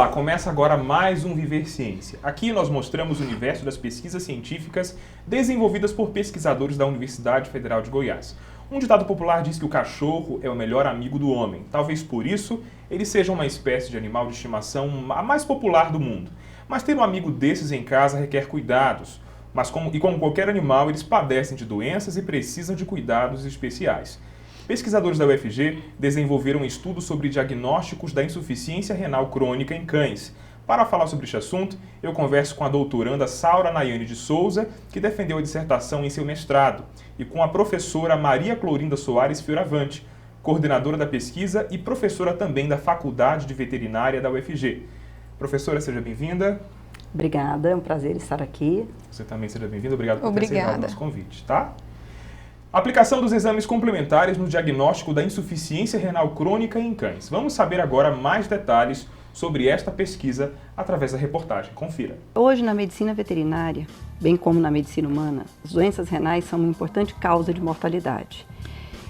Olá, começa agora mais um Viver Ciência. Aqui nós mostramos o universo das pesquisas científicas desenvolvidas por pesquisadores da Universidade Federal de Goiás. Um ditado popular diz que o cachorro é o melhor amigo do homem. Talvez por isso ele seja uma espécie de animal de estimação a mais popular do mundo. Mas ter um amigo desses em casa requer cuidados. Como qualquer animal, eles padecem de doenças e precisam de cuidados especiais. Pesquisadores da UFG desenvolveram um estudo sobre diagnósticos da insuficiência renal crônica em cães. Para falar sobre este assunto, eu converso com a doutoranda Saura Nayane de Souza, que defendeu a dissertação em seu mestrado, e com a professora Maria Clorinda Soares Fioravante, coordenadora da pesquisa e professora também da Faculdade de Veterinária da UFG. Professora, seja bem-vinda. Obrigada, é um prazer estar aqui. Você também seja bem-vinda. Obrigado por ter aceitado o nosso convite, tá? Aplicação dos exames complementares no diagnóstico da insuficiência renal crônica em cães. Vamos saber agora mais detalhes sobre esta pesquisa através da reportagem. Confira. Hoje, na medicina veterinária, bem como na medicina humana, as doenças renais são uma importante causa de mortalidade.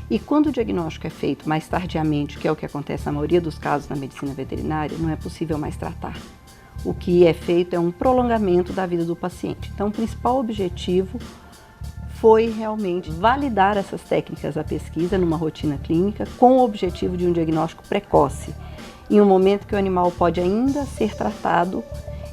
E quando o diagnóstico é feito mais tardiamente, que é o que acontece na maioria dos casos na medicina veterinária, não é possível mais tratar. O que é feito é um prolongamento da vida do paciente. Então, o principal objetivo foi realmente validar essas técnicas da pesquisa numa rotina clínica com o objetivo de um diagnóstico precoce, em um momento que o animal pode ainda ser tratado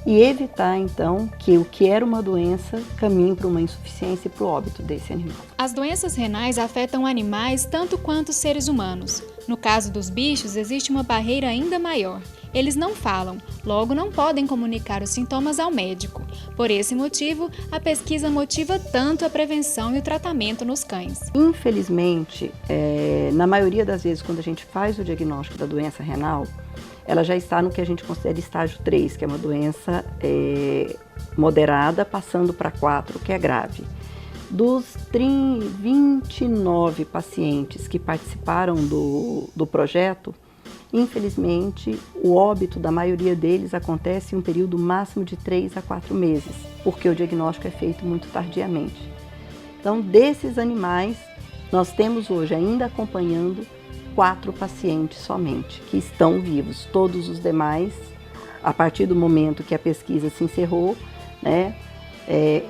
e evitar, então, que o que era uma doença caminhe para uma insuficiência e para o óbito desse animal. As doenças renais afetam animais tanto quanto seres humanos. No caso dos bichos, existe uma barreira ainda maior. Eles não falam, logo não podem comunicar os sintomas ao médico. Por esse motivo, a pesquisa motiva tanto a prevenção e o tratamento nos cães. Infelizmente, na maioria das vezes, quando a gente faz o diagnóstico da doença renal, ela já está no que a gente considera estágio 3, que é uma doença moderada, passando para 4, que é grave. Dos 29 pacientes que participaram do projeto, infelizmente, o óbito da maioria deles acontece em um período máximo de 3 a 4 meses, porque o diagnóstico é feito muito tardiamente. Então, desses animais, nós temos hoje, ainda acompanhando, 4 pacientes somente, que estão vivos. Todos os demais, a partir do momento que a pesquisa se encerrou,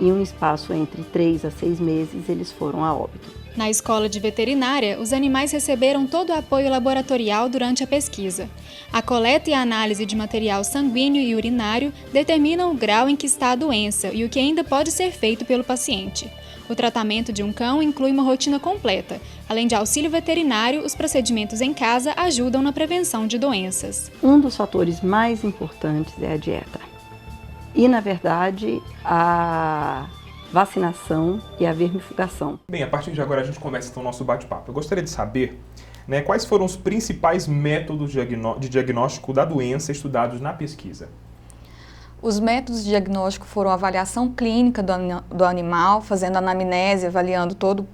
em um espaço entre 3 a 6 meses, eles foram a óbito. Na escola de veterinária, os animais receberam todo o apoio laboratorial durante a pesquisa. A coleta e a análise de material sanguíneo e urinário determinam o grau em que está a doença e o que ainda pode ser feito pelo paciente. O tratamento de um cão inclui uma rotina completa. Além de auxílio veterinário, os procedimentos em casa ajudam na prevenção de doenças. Um dos fatores mais importantes é a dieta. E, na verdade, a vacinação e a vermifugação. Bem, a partir de agora a gente começa então o nosso bate-papo. Eu gostaria de saber quais foram os principais métodos de diagnóstico da doença estudados na pesquisa. Os métodos de diagnóstico foram a avaliação clínica do animal, fazendo anamnese, avaliando toda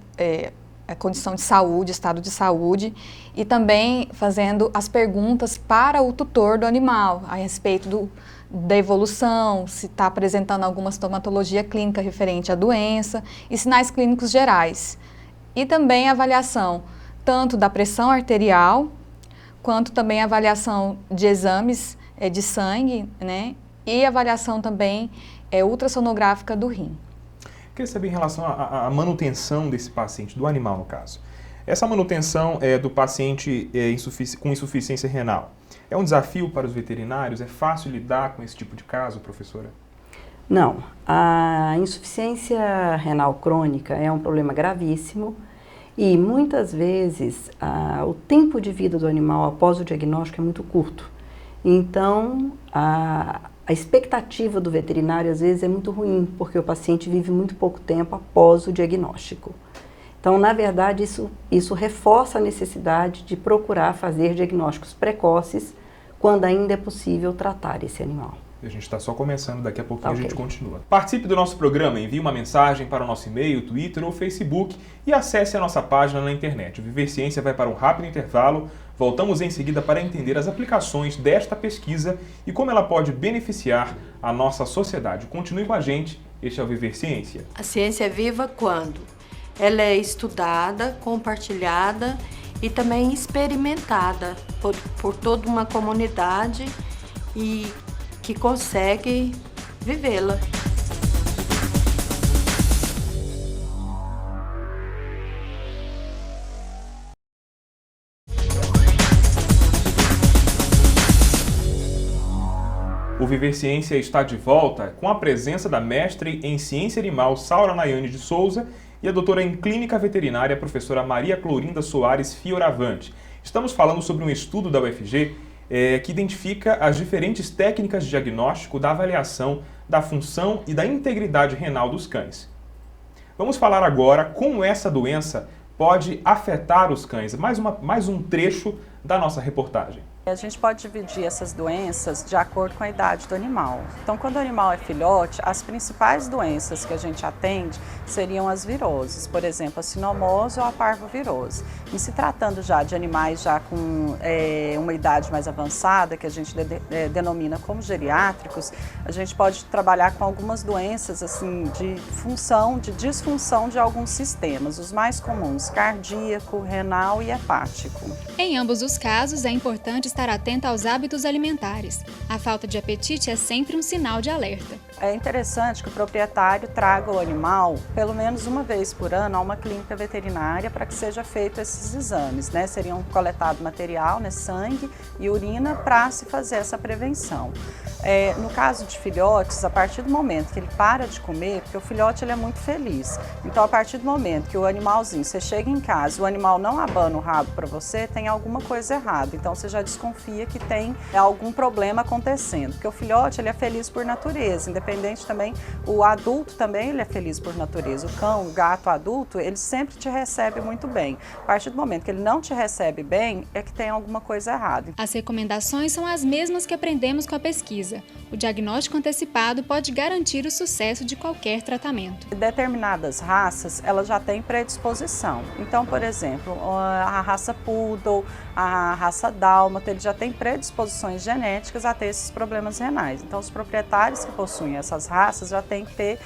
a condição de saúde, estado de saúde, e também fazendo as perguntas para o tutor do animal, a respeito da evolução, se está apresentando alguma sintomatologia clínica referente à doença e sinais clínicos gerais. E também a avaliação tanto da pressão arterial, quanto também a avaliação de exames de sangue, e a avaliação também ultrassonográfica do rim. Queria saber em relação à manutenção desse paciente, do animal no caso. Essa manutenção do paciente com insuficiência renal é um desafio para os veterinários? É fácil lidar com esse tipo de caso, professora? Não. A insuficiência renal crônica é um problema gravíssimo e muitas vezes o tempo de vida do animal após o diagnóstico é muito curto. Então, a expectativa do veterinário às vezes é muito ruim, porque o paciente vive muito pouco tempo após o diagnóstico. Então, na verdade, isso reforça a necessidade de procurar fazer diagnósticos precoces quando ainda é possível tratar esse animal. A gente está só começando, daqui a pouquinho a gente continua. Participe do nosso programa, envie uma mensagem para o nosso e-mail, Twitter ou Facebook e acesse a nossa página na internet. O Viver Ciência vai para um rápido intervalo. Voltamos em seguida para entender as aplicações desta pesquisa e como ela pode beneficiar a nossa sociedade. Continue com a gente, este é o Viver Ciência. A ciência é viva quando ela é estudada, compartilhada e também experimentada por toda uma comunidade e que consegue vivê-la. O Viver Ciência está de volta com a presença da mestre em Ciência Animal, Saura Nayane de Souza, e a doutora em Clínica Veterinária, professora Maria Clorinda Soares Fioravante. Estamos falando sobre um estudo da UFG que identifica as diferentes técnicas de diagnóstico da avaliação da função e da integridade renal dos cães. Vamos falar agora como essa doença pode afetar os cães. Mais um trecho da nossa reportagem. A gente pode dividir essas doenças de acordo com a idade do animal. Então, quando o animal é filhote, as principais doenças que a gente atende seriam as viroses, por exemplo, a sinomose ou a parvovirose. E se tratando já de animais já com uma idade mais avançada, que a gente denomina como geriátricos, a gente pode trabalhar com algumas doenças assim de disfunção de alguns sistemas, os mais comuns, cardíaco, renal e hepático. Em ambos os casos, é importante estar atenta aos hábitos alimentares. A falta de apetite é sempre um sinal de alerta. É interessante que o proprietário traga o animal pelo menos uma vez por ano a uma clínica veterinária para que seja feito esses exames, né? Seriam coletados material, né, sangue e urina para se fazer essa prevenção. No caso de filhotes, a partir do momento que ele para de comer, porque o filhote ele é muito feliz, então a partir do momento que o animalzinho, você chega em casa e o animal não abana o rabo para você, tem alguma coisa errada, então você já desconfia que tem algum problema acontecendo, porque o filhote ele é feliz por natureza, independente também, o adulto também ele é feliz por natureza, o cão, o gato adulto, ele sempre te recebe muito bem. A partir do momento que ele não te recebe bem, é que tem alguma coisa errada. As recomendações são as mesmas que aprendemos com a pesquisa. O diagnóstico antecipado pode garantir o sucesso de qualquer tratamento. Determinadas raças, elas já têm predisposição. Então, por exemplo, a raça Poodle, a raça Dálmata, ele já tem predisposições genéticas a ter esses problemas renais. Então, os proprietários que possuem essas raças já têm que ter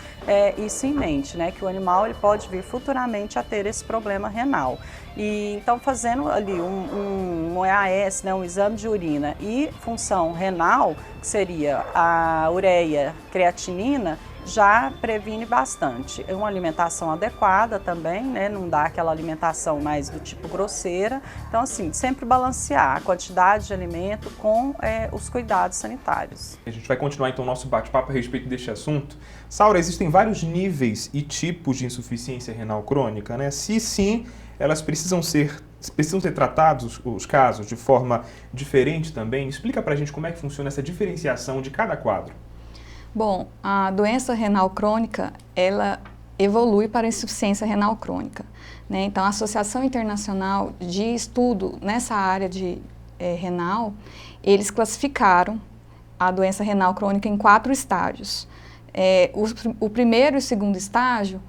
isso em mente, né? Que o animal ele pode vir futuramente a ter esse problema renal. E então, fazendo ali um EAS, né, um exame de urina e função renal, que seria a ureia, creatinina, já previne bastante. É uma alimentação adequada também, né? Não dá aquela alimentação mais do tipo grosseira. Então, assim, sempre balancear a quantidade de alimento com os cuidados sanitários. A gente vai continuar então o nosso bate-papo a respeito deste assunto. Saura, existem vários níveis e tipos de insuficiência renal crônica, né? Se sim, elas precisam ser tratados, os casos, de forma diferente também. Explica pra gente como é que funciona essa diferenciação de cada quadro. Bom, a doença renal crônica, ela evolui para a insuficiência renal crônica, né? Então, a Associação Internacional de Estudo nessa área de renal, eles classificaram a doença renal crônica em 4 estágios. O primeiro e o segundo estágio,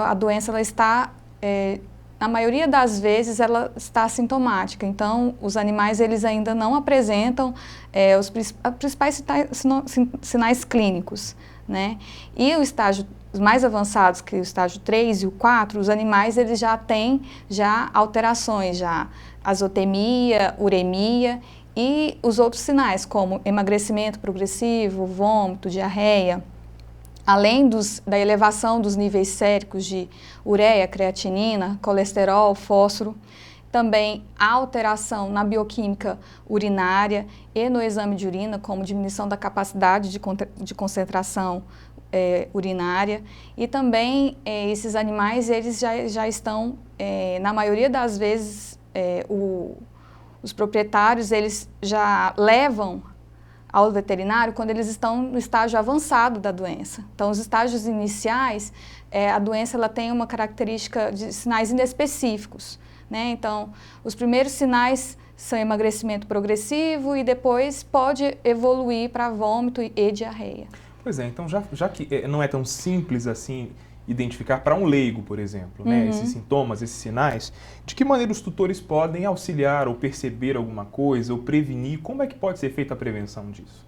a doença ela está, na maioria das vezes, ela está assintomática. Então, os animais eles ainda não apresentam os principais sinais clínicos, né? E o estágio mais avançados, que é o estágio 3 e o 4, os animais eles já têm alterações, azotemia, uremia e os outros sinais, como emagrecimento progressivo, vômito, diarreia. Além da elevação dos níveis séricos de ureia, creatinina, colesterol, fósforo, também há alteração na bioquímica urinária e no exame de urina, como diminuição da capacidade de concentração urinária. E também esses animais eles já estão, na maioria das vezes, os proprietários eles já levam ao veterinário quando eles estão no estágio avançado da doença. Então, os estágios iniciais, a doença ela tem uma característica de sinais inespecíficos, né? Então, os primeiros sinais são emagrecimento progressivo e depois pode evoluir para vômito e diarreia. Pois é, então já que não é tão simples assim identificar para um leigo, por exemplo, né, esses sintomas, esses sinais, de que maneira os tutores podem auxiliar ou perceber alguma coisa ou prevenir? Como é que pode ser feita a prevenção disso?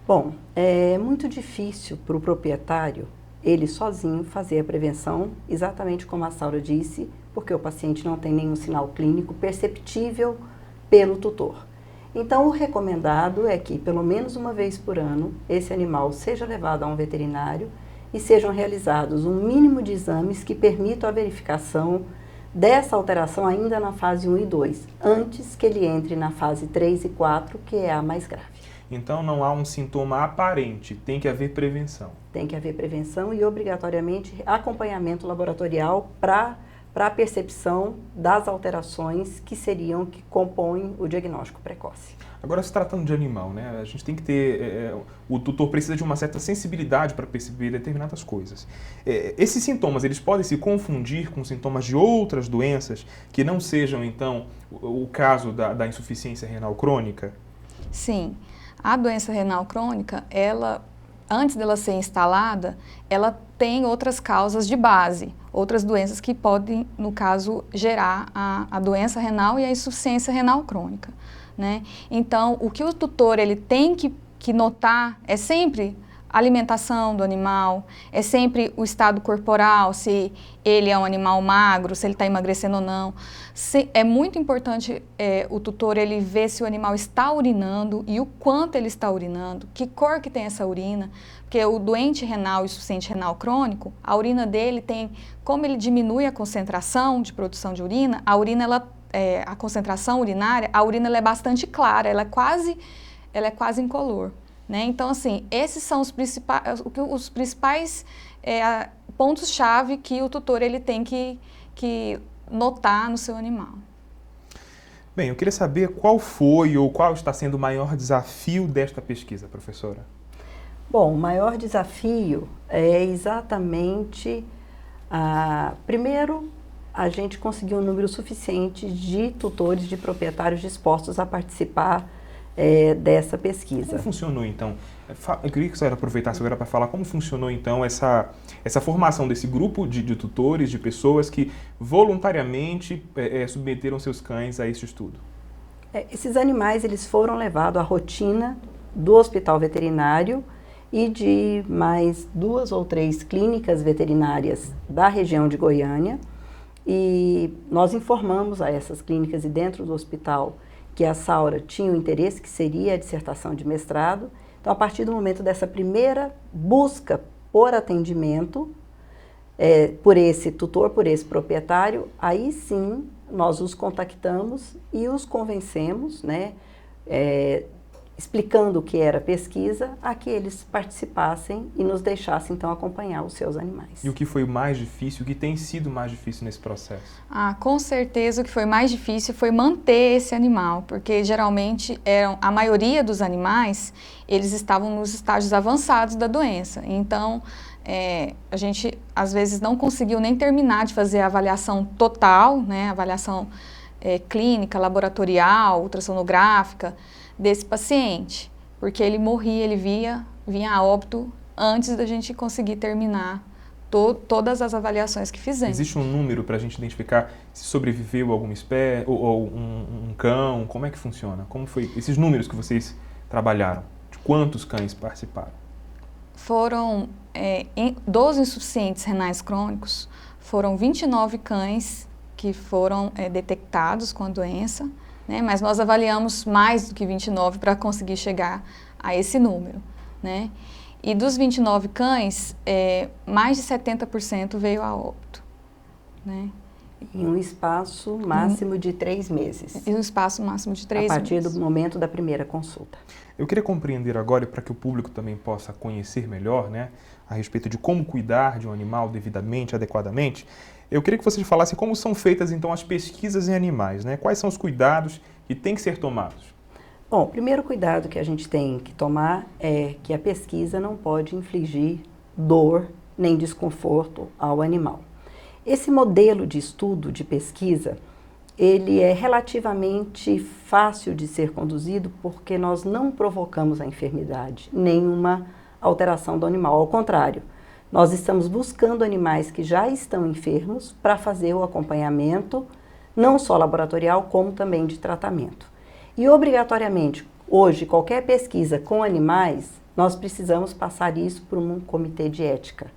Bom, é muito difícil para o proprietário, ele sozinho, fazer a prevenção, exatamente como a Saura disse, porque o paciente não tem nenhum sinal clínico perceptível pelo tutor. Então, o recomendado é que, pelo menos uma vez por ano, esse animal seja levado a um veterinário e sejam realizados um mínimo de exames que permitam a verificação dessa alteração ainda na fase 1 e 2, antes que ele entre na fase 3 e 4, que é a mais grave. Então não há um sintoma aparente, tem que haver prevenção. Tem que haver prevenção e, obrigatoriamente, acompanhamento laboratorial para a percepção das alterações que compõem o diagnóstico precoce. Agora, se tratando de animal, né, a gente tem que ter, o tutor precisa de uma certa sensibilidade para perceber determinadas coisas. Esses sintomas, eles podem se confundir com sintomas de outras doenças que não sejam, então, o caso da insuficiência renal crônica? Sim, a doença renal crônica, antes dela ser instalada, ela tem outras causas de base, outras doenças que podem, no caso, gerar a doença renal e a insuficiência renal crônica, né? Então, o que o tutor ele tem que notar é sempre a alimentação do animal, é sempre o estado corporal, se ele é um animal magro, se ele está emagrecendo ou não. É muito importante o tutor ele ver se o animal está urinando e o quanto ele está urinando, que cor que tem essa urina, porque o doente renal e insuficiente renal crônico, a urina dele tem, como ele diminui a concentração de produção de urina, a urina, a concentração urinária, a urina ela é bastante clara, ela é quase incolor. Né? Então, assim, esses são os principais pontos-chave que o tutor ele tem que notar no seu animal. Bem, eu queria saber qual foi ou qual está sendo o maior desafio desta pesquisa, professora? Bom, o maior desafio é exatamente, primeiro, a gente conseguiu um número suficiente de tutores, de proprietários dispostos a participar dessa pesquisa. Como funcionou, então? Eu queria que a senhora aproveitasse agora para falar como funcionou, então, essa formação desse grupo de tutores, de pessoas que voluntariamente submeteram seus cães a esse estudo. Esses animais eles foram levados à rotina do hospital veterinário e de mais 2 ou 3 clínicas veterinárias da região de Goiânia. E nós informamos a essas clínicas e dentro do hospital que a Saura tinha o interesse, que seria a dissertação de mestrado. Então, a partir do momento dessa primeira busca por atendimento, por esse tutor, por esse proprietário, aí sim nós os contactamos e os convencemos, né, explicando o que era pesquisa, a que eles participassem e nos deixassem, então, acompanhar os seus animais. E o que foi mais difícil, o que tem sido mais difícil nesse processo? Com certeza o que foi mais difícil foi manter esse animal, porque geralmente a maioria dos animais, eles estavam nos estágios avançados da doença. Então, a gente, às vezes, não conseguiu nem terminar de fazer a avaliação total, né, avaliação clínica, laboratorial, ultrassonográfica, desse paciente, porque ele morria, ele vinha a óbito antes da gente conseguir terminar todas as avaliações que fizemos. Existe um número para a gente identificar se sobreviveu alguma espécie ou um cão? Como é que funciona? Como foi esses números que vocês trabalharam? De quantos cães participaram? Foram, dos insuficientes renais crônicos, foram 29 cães que foram detectados com a doença, né? Mas nós avaliamos mais do que 29 para conseguir chegar a esse número, né? E dos 29 cães, mais de 70% veio a óbito, né? Em um espaço máximo de 3 meses. Em um espaço máximo de 3 meses. A partir do momento da primeira consulta. Eu queria compreender agora, para que o público também possa conhecer melhor, né, a respeito de como cuidar de um animal devidamente, adequadamente, eu queria que vocês falassem como são feitas, então, as pesquisas em animais, né? Quais são os cuidados que têm que ser tomados? Bom, o primeiro cuidado que a gente tem que tomar é que a pesquisa não pode infligir dor nem desconforto ao animal. Esse modelo de estudo, de pesquisa, ele é relativamente fácil de ser conduzido porque nós não provocamos a enfermidade, nenhuma alteração do animal. Ao contrário, nós estamos buscando animais que já estão enfermos para fazer o acompanhamento, não só laboratorial, como também de tratamento. E obrigatoriamente, hoje, qualquer pesquisa com animais, nós precisamos passar isso por um comitê de ética.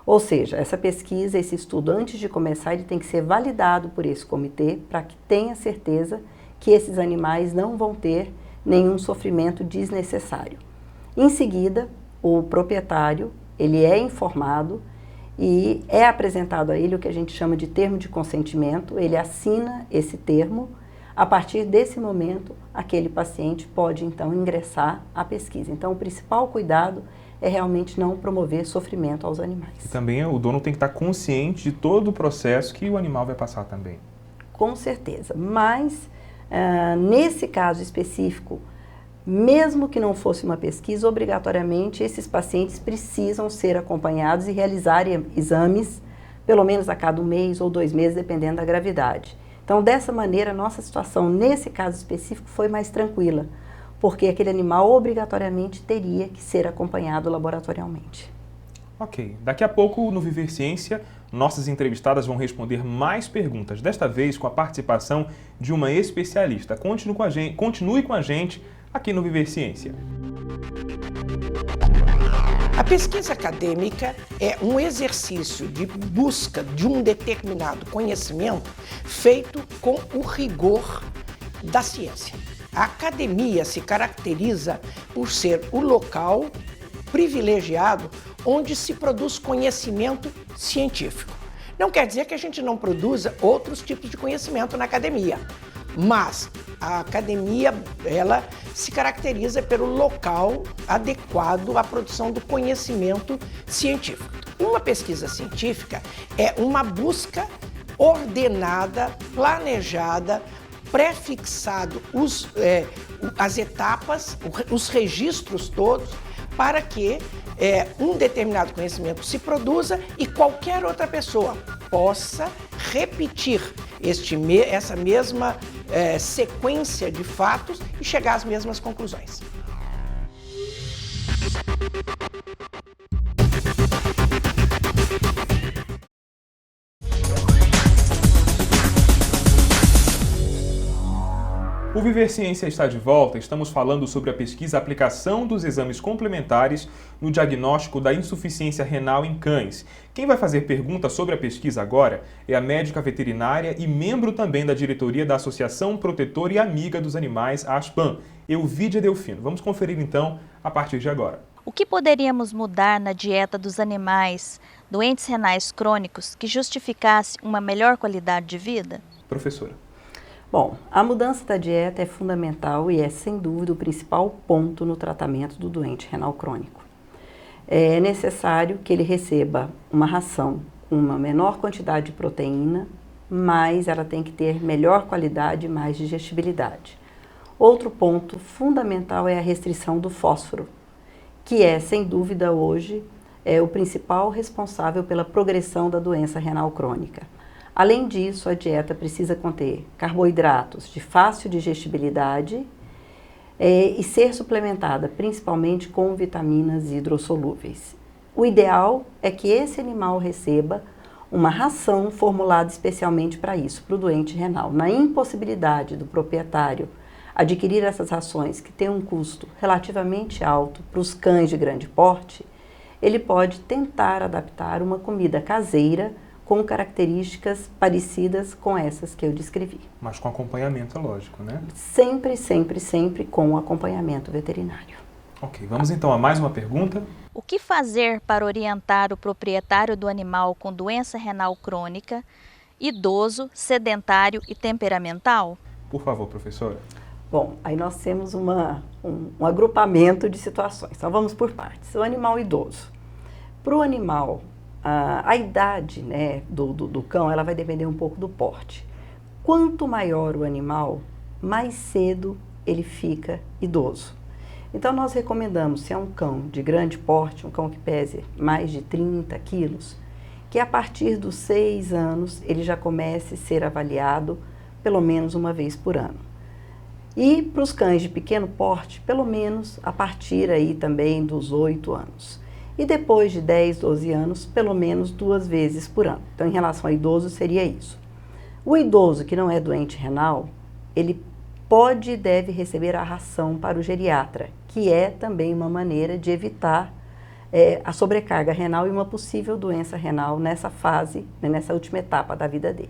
Ou seja, essa pesquisa, esse estudo, antes de começar, ele tem que ser validado por esse comitê para que tenha certeza que esses animais não vão ter nenhum sofrimento desnecessário. Em seguida, o proprietário, ele é informado e é apresentado a ele o que a gente chama de termo de consentimento, ele assina esse termo. A partir desse momento, aquele paciente pode, então, ingressar à pesquisa. Então, o principal cuidado é realmente não promover sofrimento aos animais. E também o dono tem que estar consciente de todo o processo que o animal vai passar também. Com certeza, mas nesse caso específico, mesmo que não fosse uma pesquisa, obrigatoriamente esses pacientes precisam ser acompanhados e realizarem exames, pelo menos a cada 1 mês ou 2 meses, dependendo da gravidade. Então, dessa maneira, a nossa situação nesse caso específico foi mais tranquila, porque aquele animal obrigatoriamente teria que ser acompanhado laboratorialmente. Ok, daqui a pouco no Viver Ciência, nossas entrevistadas vão responder mais perguntas, desta vez com a participação de uma especialista. Continue com a gente aqui no Viver Ciência. A pesquisa acadêmica é um exercício de busca de um determinado conhecimento feito com o rigor da ciência. A academia se caracteriza por ser o local privilegiado onde se produz conhecimento científico. Não quer dizer que a gente não produza outros tipos de conhecimento na academia, mas a academia, ela se caracteriza pelo local adequado à produção do conhecimento científico. Uma pesquisa científica é uma busca ordenada, planejada, pré-fixado as etapas, os registros todos, para que um determinado conhecimento se produza e qualquer outra pessoa possa repetir essa mesma sequência de fatos e chegar às mesmas conclusões. O Viver Ciência está de volta. Estamos falando sobre a pesquisa Aplicação dos Exames Complementares no Diagnóstico da Insuficiência Renal em Cães. Quem vai fazer perguntas sobre a pesquisa agora é a médica veterinária e membro também da diretoria da Associação Protetora e Amiga dos Animais, a ASPAM, Elvídia Delfino. Vamos conferir então a partir de agora. O que poderíamos mudar na dieta dos animais doentes renais crônicos que justificasse uma melhor qualidade de vida? Professora. Bom, a mudança da dieta é fundamental e é, sem dúvida, o principal ponto no tratamento do doente renal crônico. É necessário que ele receba uma ração com uma menor quantidade de proteína, mas ela tem que ter melhor qualidade e mais digestibilidade. Outro ponto fundamental é a restrição do fósforo, que é, sem dúvida, hoje, o principal responsável pela progressão da doença renal crônica. Além disso, a dieta precisa conter carboidratos de fácil digestibilidade e ser suplementada principalmente com vitaminas hidrossolúveis. O ideal é que esse animal receba uma ração formulada especialmente para isso, para o doente renal. Na impossibilidade do proprietário adquirir essas rações que têm um custo relativamente alto para os cães de grande porte, ele pode tentar adaptar uma comida caseira com características parecidas com essas que eu descrevi. Mas com acompanhamento, é lógico, né? Sempre, sempre, sempre com acompanhamento veterinário. Ok, vamos então a mais uma pergunta. O que fazer para orientar o proprietário do animal com doença renal crônica, idoso, sedentário e temperamental? Por favor, professora. Bom, aí nós temos um agrupamento de situações. Então vamos por partes. O animal idoso. Para o animal, a idade, né, do cão, ela vai depender um pouco do porte. Quanto maior o animal, mais cedo ele fica idoso. Então nós recomendamos, se é um cão de grande porte, um cão que pese mais de 30 quilos, que a partir dos 6 anos ele já comece a ser avaliado pelo menos uma vez por ano. E para os cães de pequeno porte, pelo menos a partir aí também dos 8 anos. E depois de 10, 12 anos, pelo menos 2 vezes por ano. Então, em relação ao idoso, seria isso. O idoso que não é doente renal, ele pode e deve receber a ração para o geriatra, que é também uma maneira de evitar a sobrecarga renal e uma possível doença renal nessa fase, né, nessa última etapa da vida dele.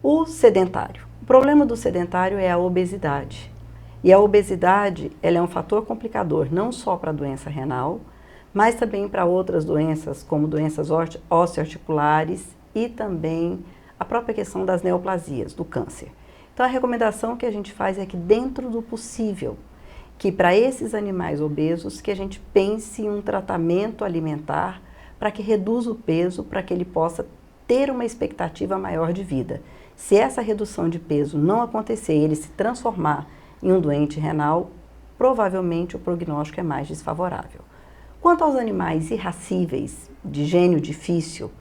O sedentário. O problema do sedentário é a obesidade. E a obesidade, ela é um fator complicador não só para a doença renal, mas também para outras doenças, como doenças osteoarticulares e também a própria questão das neoplasias, do câncer. Então, a recomendação que a gente faz é que, dentro do possível, que para esses animais obesos, que a gente pense em um tratamento alimentar para que reduza o peso, para que ele possa ter uma expectativa maior de vida. Se essa redução de peso não acontecer e ele se transformar em um doente renal, provavelmente o prognóstico é mais desfavorável. Quanto aos animais irracíveis, de gênio difícil,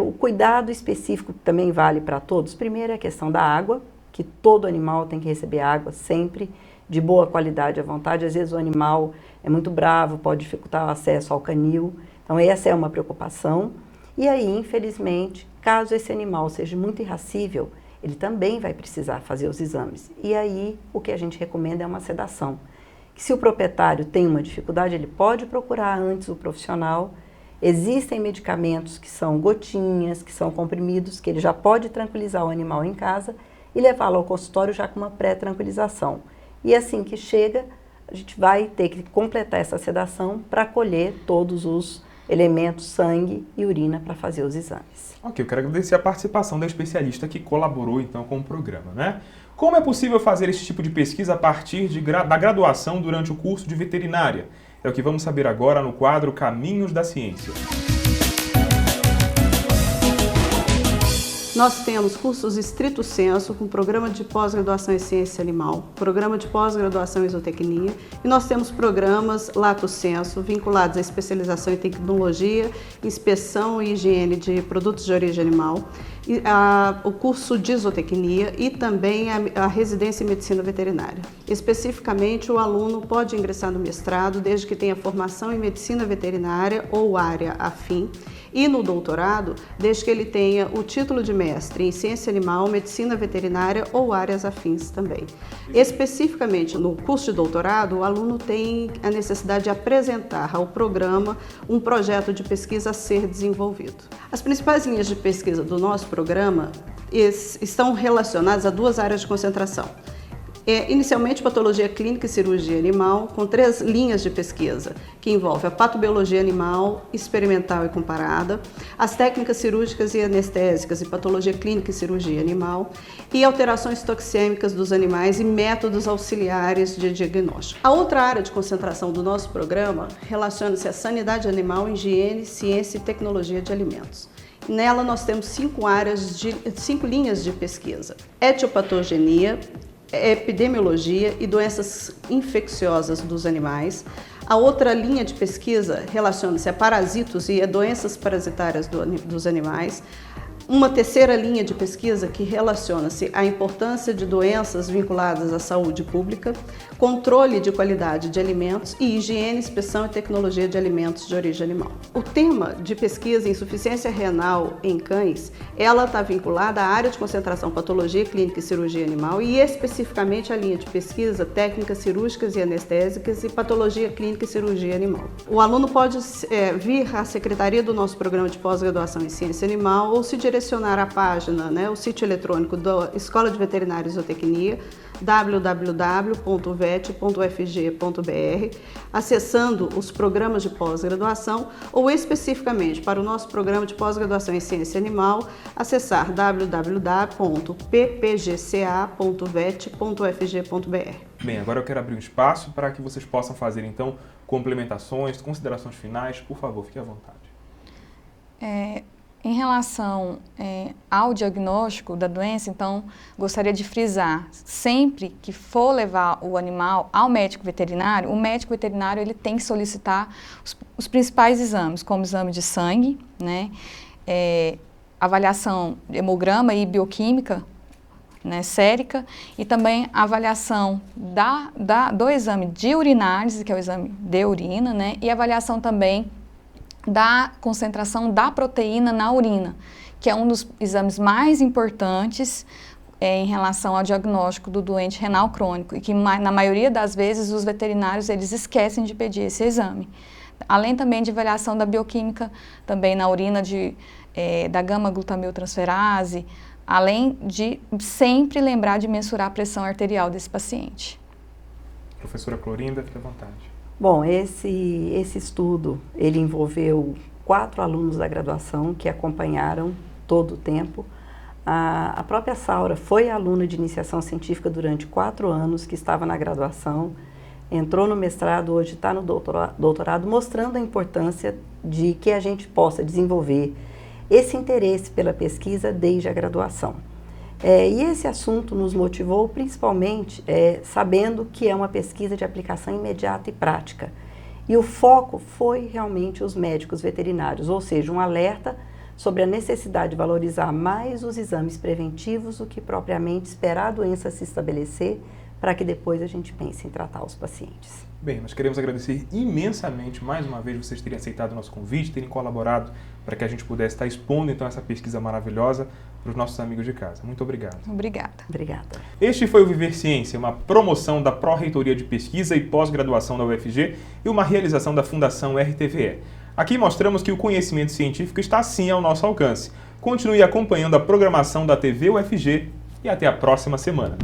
o cuidado específico também vale para todos. Primeiro é a questão da água, que todo animal tem que receber água sempre, de boa qualidade à vontade. Às vezes o animal é muito bravo, pode dificultar o acesso ao canil. Então essa é uma preocupação. E aí, infelizmente, caso esse animal seja muito irracível, ele também vai precisar fazer os exames. E aí o que a gente recomenda é uma sedação. Que se o proprietário tem uma dificuldade, ele pode procurar antes o profissional. Existem medicamentos que são gotinhas, que são comprimidos, que ele já pode tranquilizar o animal em casa e levá-lo ao consultório já com uma pré-tranquilização. E assim que chega, a gente vai ter que completar essa sedação para colher todos os elementos, sangue e urina para fazer os exames. Ok, eu quero agradecer a participação da especialista que colaborou então com o programa, né? Como é possível fazer esse tipo de pesquisa a partir da graduação durante o curso de veterinária? É o que vamos saber agora no quadro Caminhos da Ciência. Nós temos cursos estrito sensu, com programa de pós-graduação em ciência animal, programa de pós-graduação em zootecnia, e nós temos programas lato sensu, vinculados à especialização em tecnologia, inspeção e higiene de produtos de origem animal, o curso de zootecnia e também a residência em medicina veterinária. Especificamente, o aluno pode ingressar no mestrado desde que tenha formação em medicina veterinária ou área afim, e no doutorado, desde que ele tenha o título de mestre em ciência animal, medicina veterinária ou áreas afins também. Especificamente no curso de doutorado, o aluno tem a necessidade de apresentar ao programa um projeto de pesquisa a ser desenvolvido. As principais linhas de pesquisa do nosso programa estão relacionadas a duas áreas de concentração. Inicialmente, patologia clínica e cirurgia animal, com 3 linhas de pesquisa, que envolvem a patobiologia animal, experimental e comparada, as técnicas cirúrgicas e anestésicas e patologia clínica e cirurgia animal, e alterações toxêmicas dos animais e métodos auxiliares de diagnóstico. A outra área de concentração do nosso programa relaciona-se à sanidade animal, higiene, ciência e tecnologia de alimentos. Nela, nós temos 5 linhas de pesquisa: etiopatogenia, epidemiologia e doenças infecciosas dos animais. A outra linha de pesquisa relaciona-se a parasitos e a doenças parasitárias dos animais. Uma terceira linha de pesquisa que relaciona-se à importância de doenças vinculadas à saúde pública, controle de qualidade de alimentos e higiene, inspeção e tecnologia de alimentos de origem animal. O tema de pesquisa insuficiência renal em cães, ela está vinculada à área de concentração patologia clínica e cirurgia animal e especificamente à linha de pesquisa técnicas cirúrgicas e anestésicas e patologia clínica e cirurgia animal. O aluno pode vir à secretaria do nosso programa de pós-graduação em ciência animal ou se direcionar à página, o sítio eletrônico da Escola de Veterinária e Zootecnia, www.vet.ufg.br, acessando os programas de pós-graduação ou especificamente para o nosso programa de pós-graduação em ciência animal, acessar www.ppgca.vet.ufg.br. Bem, agora eu quero abrir um espaço para que vocês possam fazer então complementações, considerações finais. Por favor, fique à vontade. Em relação ao diagnóstico da doença, então, gostaria de frisar, sempre que for levar o animal ao médico veterinário, o médico veterinário ele tem que solicitar os principais exames, como exame de sangue, avaliação de hemograma e bioquímica, sérica, e também a avaliação do exame de urinálise, que é o exame de urina, e avaliação também da concentração da proteína na urina, que é um dos exames mais importantes em relação ao diagnóstico do doente renal crônico e que na maioria das vezes os veterinários eles esquecem de pedir esse exame. Além também de avaliação da bioquímica, também na urina da gama-glutamiltransferase, além de sempre lembrar de mensurar a pressão arterial desse paciente. Professora Clorinda, fique à vontade. Bom, esse estudo, ele envolveu 4 alunos da graduação que acompanharam todo o tempo. A própria Saura foi aluna de iniciação científica durante 4 anos, que estava na graduação, entrou no mestrado, hoje está no doutorado, mostrando a importância de que a gente possa desenvolver esse interesse pela pesquisa desde a graduação. E esse assunto nos motivou principalmente sabendo que é uma pesquisa de aplicação imediata e prática. E o foco foi realmente os médicos veterinários, ou seja, um alerta sobre a necessidade de valorizar mais os exames preventivos do que propriamente esperar a doença se estabelecer para que depois a gente pense em tratar os pacientes. Bem, nós queremos agradecer imensamente, mais uma vez, vocês terem aceitado o nosso convite, terem colaborado para que a gente pudesse estar expondo, então, essa pesquisa maravilhosa para os nossos amigos de casa. Muito obrigado. Obrigada. Obrigada. Este foi o Viver Ciência, uma promoção da Pró-Reitoria de Pesquisa e Pós-Graduação da UFG e uma realização da Fundação RTVE. Aqui mostramos que o conhecimento científico está sim ao nosso alcance. Continue acompanhando a programação da TV UFG e até a próxima semana.